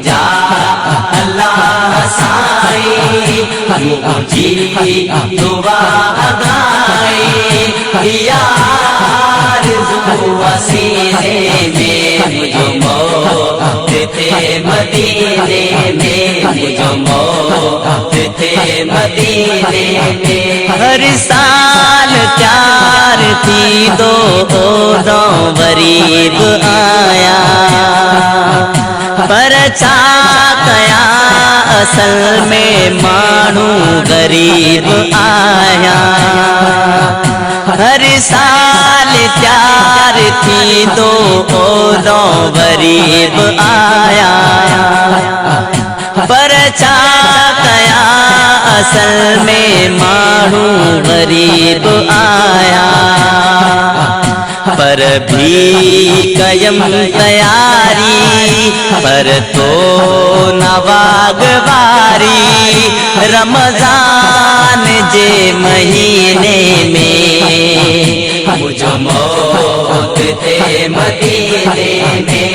जा अल्लाह साईं मुझी दुआ गाए यार वसीले में मुझे मौत थे मदीने में मुझे मौत थे मदीने में। हर साल प्यार थी दो गरीब आया पर छा कया असल में मानू गरीब आया। हर साल प्यार थी दो गरीब आया पर छा कया असल में मानू गरीब आया। पर भी कयम तैयारी पर तो नवागवारी रमजान जे महीने में मुझे मौत थे मदीने में।